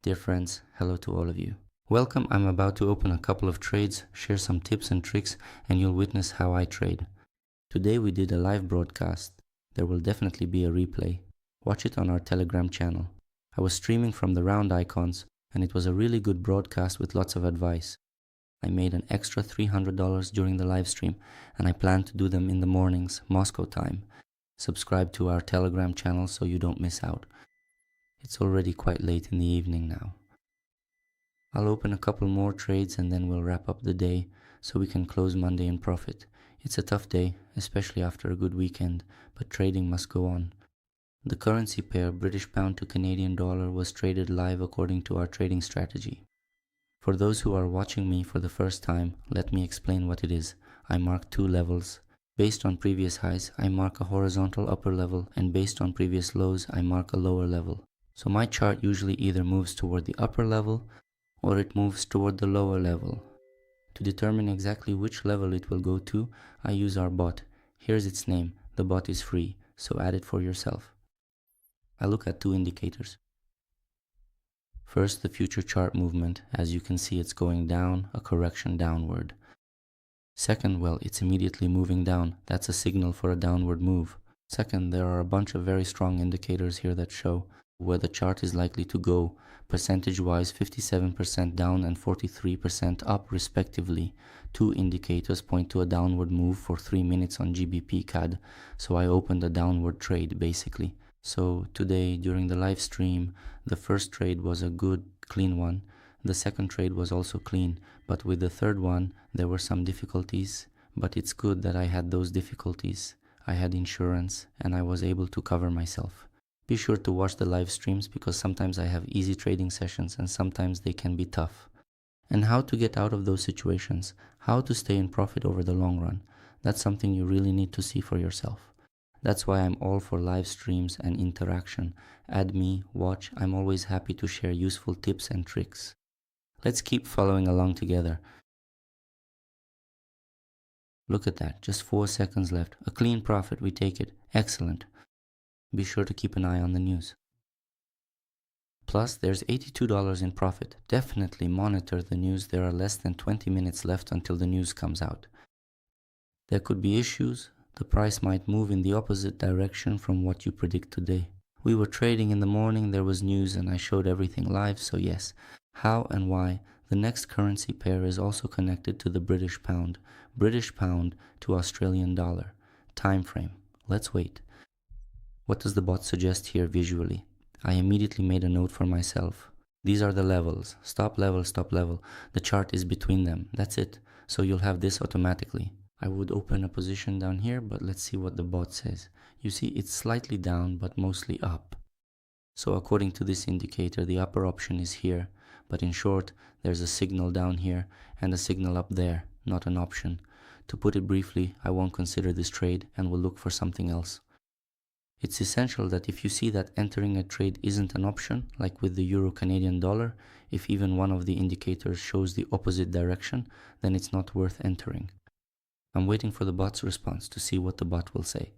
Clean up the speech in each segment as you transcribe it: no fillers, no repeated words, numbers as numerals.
Dear friends, hello to all of you. Welcome. I'm about to open a couple of trades, share some tips and tricks, and you'll witness how I trade. Today we did a live broadcast. There will definitely be a replay. Watch it on our Telegram channel. I was streaming from the round icons, and it was a really good broadcast with lots of advice. I made an extra $300 during the live stream, and I plan to do them in the mornings, Moscow time. Subscribe to our Telegram channel so you don't miss out. It's already quite late in the evening now. I'll open a couple more trades and then we'll wrap up the day so we can close Monday in profit. It's a tough day, especially after a good weekend, but trading must go on. The currency pair British pound to Canadian dollar was traded live according to our trading strategy. For those who are watching me for the first time, let me explain what it is. I mark two levels. Based on previous highs, I mark a horizontal upper level, and based on previous lows, I mark a lower level. So my chart usually either moves toward the upper level or it moves toward the lower level. To determine exactly which level it will go to, I use our bot. Here's its name. The bot is free, so add it for yourself. I look at two indicators. First, the future chart movement. As you can see, it's going down, a correction downward. Second, well, it's immediately moving down. That's a signal for a downward move. Second, there are a bunch of very strong indicators here that show where the chart is likely to go, percentage-wise 57% down and 43% up respectively. Two indicators point to a downward move for 3 minutes on GBP CAD, so I opened a downward trade basically. So today during the live stream, the first trade was a good, clean one. The second trade was also clean, but with the third one there were some difficulties, but it's good that I had those difficulties. I had insurance and I was able to cover myself. Be sure to watch the live streams because sometimes I have easy trading sessions and sometimes they can be tough. And how to get out of those situations, how to stay in profit over the long run, that's something you really need to see for yourself. That's why I'm all for live streams and interaction. Add me, watch, I'm always happy to share useful tips and tricks. Let's keep following along together. Look at that, just 4 seconds left. A clean profit, we take it. Excellent. Be sure to keep an eye on the news. Plus, there's $82 in profit. Definitely monitor the news. There are less than 20 minutes left until the news comes out. There could be issues. The price might move in the opposite direction from what you predict today. We were trading in the morning, there was news and I showed everything live, so yes. How and why? The next currency pair is also connected to the British pound. British pound to Australian dollar. Time frame. Let's wait. What does the bot suggest here visually? I immediately made a note for myself. These are the levels. Stop level, stop level. The chart is between them. That's it. So you'll have this automatically. I would open a position down here, but let's see what the bot says. You see, it's slightly down, but mostly up. So according to this indicator, the upper option is here. But in short, there's a signal down here and a signal up there, not an option. To put it briefly, I won't consider this trade and will look for something else. It's essential that if you see that entering a trade isn't an option, like with the Euro-Canadian dollar, if even one of the indicators shows the opposite direction, then it's not worth entering. I'm waiting for the bot's response to see what the bot will say.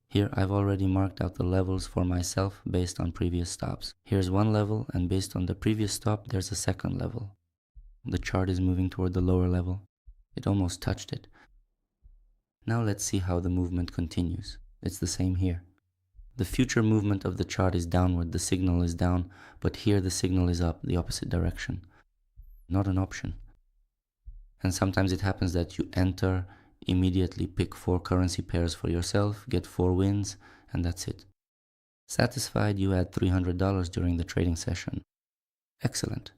Here I've already marked out the levels for myself based on previous stops. Here's one level, and based on the previous stop there's a second level. The chart is moving toward the lower level. It almost touched it. Now let's see how the movement continues. It's the same here. The future movement of the chart is downward, the signal is down, but here the signal is up, the opposite direction. Not an option. And sometimes it happens that you enter, immediately pick 4 currency pairs for yourself, get 4 wins, and that's it. Satisfied, you add $300 during the trading session. Excellent.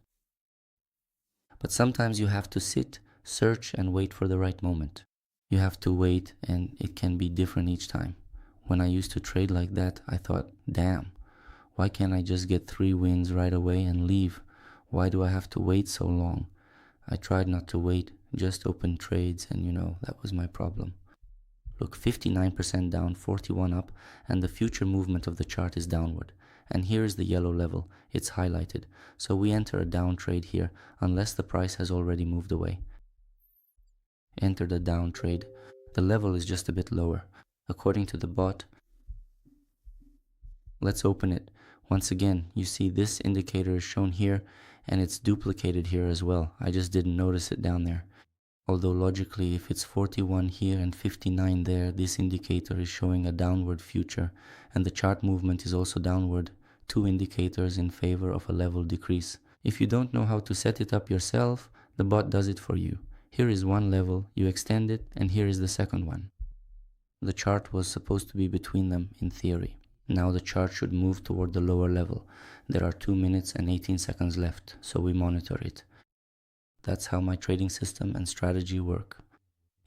But sometimes you have to sit, search, and wait for the right moment. You have to wait, and it can be different each time. When I used to trade like that, I thought, damn, why can't I just get 3 wins right away and leave? Why do I have to wait so long? I tried not to wait, just open trades, and that was my problem. Look, 59% down, 41 up, and the future movement of the chart is downward. And here is the yellow level, it's highlighted. So we enter a down trade here, unless the price has already moved away. Enter the down trade. The level is just a bit lower. According to the bot, let's open it. Once again, you see this indicator is shown here and it's duplicated here as well. I just didn't notice it down there. Although logically, if it's 41 here and 59 there, this indicator is showing a downward future, and the chart movement is also downward, two indicators in favor of a level decrease. If you don't know how to set it up yourself, the bot does it for you. Here is one level, you extend it, and here is the second one. The chart was supposed to be between them in theory. Now the chart should move toward the lower level. There are 2 minutes and 18 seconds left, so we monitor it. That's how my trading system and strategy work.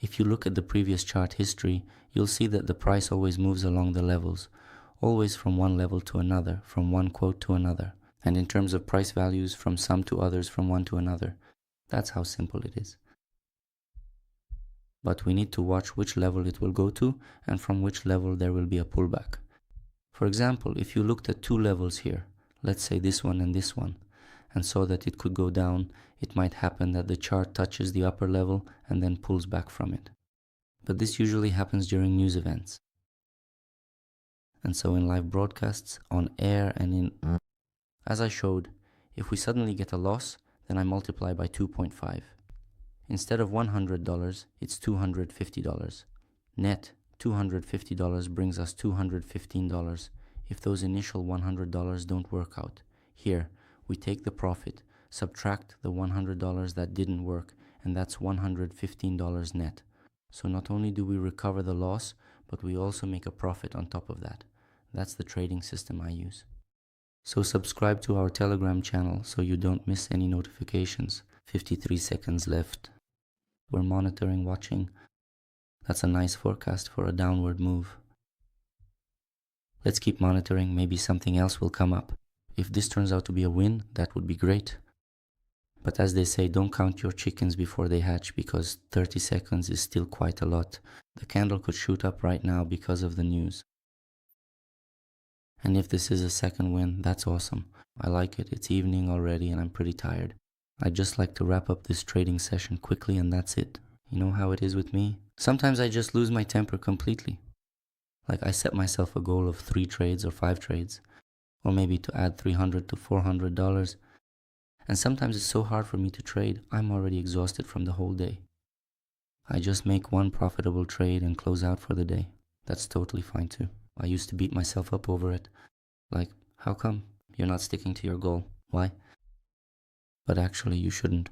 If you look at the previous chart history, you'll see that the price always moves along the levels, always from one level to another, from one quote to another, and in terms of price values, from some to others, from one to another. That's how simple it is. But we need to watch which level it will go to and from which level there will be a pullback. For example, if you looked at two levels here, let's say this one and this one, and saw that it could go down, it might happen that the chart touches the upper level and then pulls back from it. But this usually happens during news events. And so in live broadcasts, on air and in... As I showed, if we suddenly get a loss, then I multiply by 2.5. Instead of $100, it's $250. Net, $250 brings us $215 if those initial $100 don't work out. Here, we take the profit, subtract the $100 that didn't work, and that's $115 net. So not only do we recover the loss, but we also make a profit on top of that. That's the trading system I use. So subscribe to our Telegram channel so you don't miss any notifications. 53 seconds left. We're monitoring, watching. That's a nice forecast for a downward move. Let's keep monitoring, maybe something else will come up. If this turns out to be a win, that would be great. But as they say, don't count your chickens before they hatch, because 30 seconds is still quite a lot. The candle could shoot up right now because of the news. And if this is a second win, that's awesome. I like it. It's evening already and I'm pretty tired. I'd just like to wrap up this trading session quickly and that's it. You know how it is with me? Sometimes I just lose my temper completely. Like I set myself a goal of 3 trades or 5 trades, or maybe to add $300 to $400. And sometimes it's so hard for me to trade, I'm already exhausted from the whole day. I just make one profitable trade and close out for the day. That's totally fine too. I used to beat myself up over it. Like, how come you're not sticking to your goal? Why? But actually you shouldn't.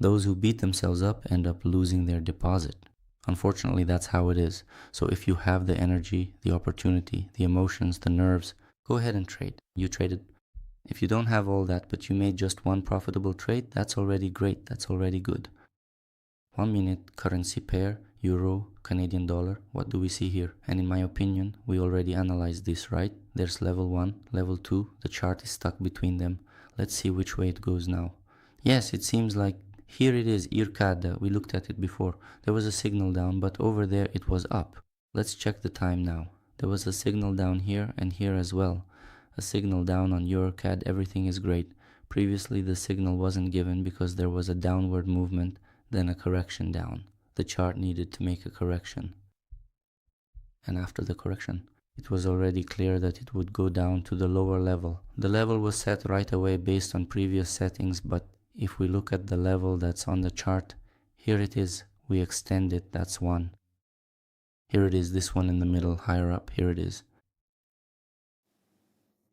Those who beat themselves up end up losing their deposit. Unfortunately, that's how it is. So if you have the energy, the opportunity, the emotions, the nerves, go ahead and trade. You traded. If you don't have all that, but you made just one profitable trade, that's already great. That's already good. 1 minute currency pair, euro, Canadian dollar. What do we see here? And in my opinion, we already analyzed this, right? There's level 1, level 2. The chart is stuck between them. Let's see which way it goes now. Yes, it seems like here it is, IRCAD. We looked at it before. There was a signal down, but over there it was up. Let's check the time now. There was a signal down here and here as well. A signal down on EuroCAD, everything is great. Previously the signal wasn't given because there was a downward movement, then a correction down. The chart needed to make a correction. And after the correction, it was already clear that it would go down to the lower level. The level was set right away based on previous settings, but if we look at the level that's on the chart, here it is. We extend it, that's 1. Here it is, this one in the middle, higher up, here it is.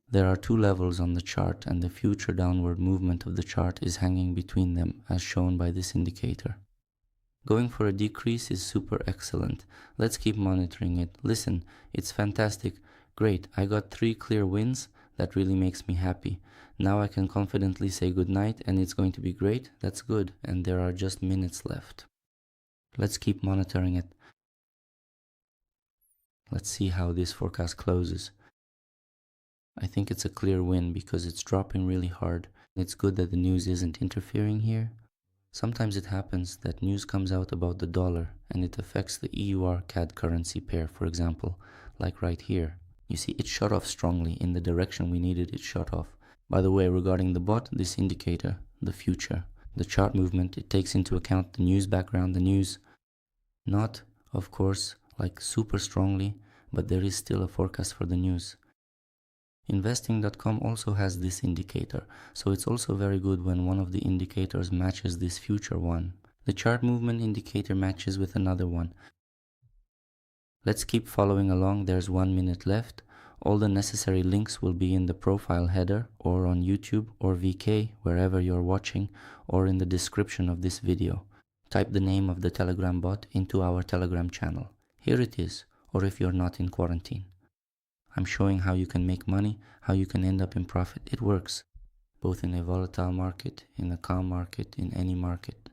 There are 2 levels on the chart and the future downward movement of the chart is hanging between them as shown by this indicator. Going for a decrease is super excellent. Let's keep monitoring it. Listen, it's fantastic. Great, I got 3 clear wins. That really makes me happy. Now I can confidently say goodnight and it's going to be great. That's good. And there are just minutes left. Let's keep monitoring it. Let's see how this forecast closes. I think it's a clear win because it's dropping really hard. It's good that the news isn't interfering here. Sometimes it happens that news comes out about the dollar and it affects the EUR-CAD currency pair, for example, like right here. You see, it shot off strongly in the direction we needed it shot off. By the way, regarding the bot, this indicator, the future, the chart movement, it takes into account the news background, the news. Not, of course, like super strongly, but there is still a forecast for the news. Investing.com also has this indicator, so it's also very good when one of the indicators matches this future one. The chart movement indicator matches with another one. Let's keep following along. There's 1 minute left. All the necessary links will be in the profile header or on YouTube or VK, wherever you're watching, or in the description of this video. Type the name of the Telegram bot into our Telegram channel. Here it is, or if you're not in quarantine. I'm showing how you can make money, how you can end up in profit. It works, both in a volatile market, in a calm market, in any market.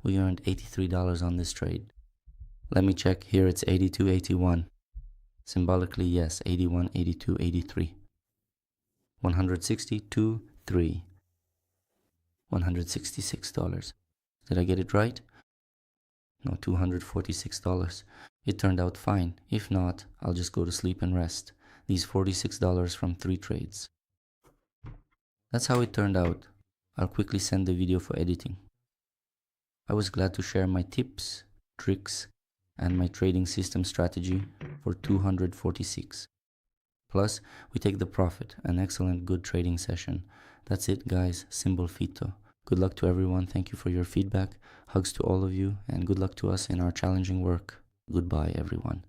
We earned $83 on this trade. Let me check. Here it's 82.81. Symbolically, yes, 81, 82, 83. 162.3. $166. Did I get it right? No, $246. It turned out fine. If not, I'll just go to sleep and rest. These $46 from 3 trades. That's how it turned out. I'll quickly send the video for editing. I was glad to share my tips, tricks, and my trading system strategy for 246. Plus, we take the profit, an excellent good trading session. That's it, guys. Symbol Fito. Good luck to everyone. Thank you for your feedback. Hugs to all of you, and good luck to us in our challenging work. Goodbye, everyone.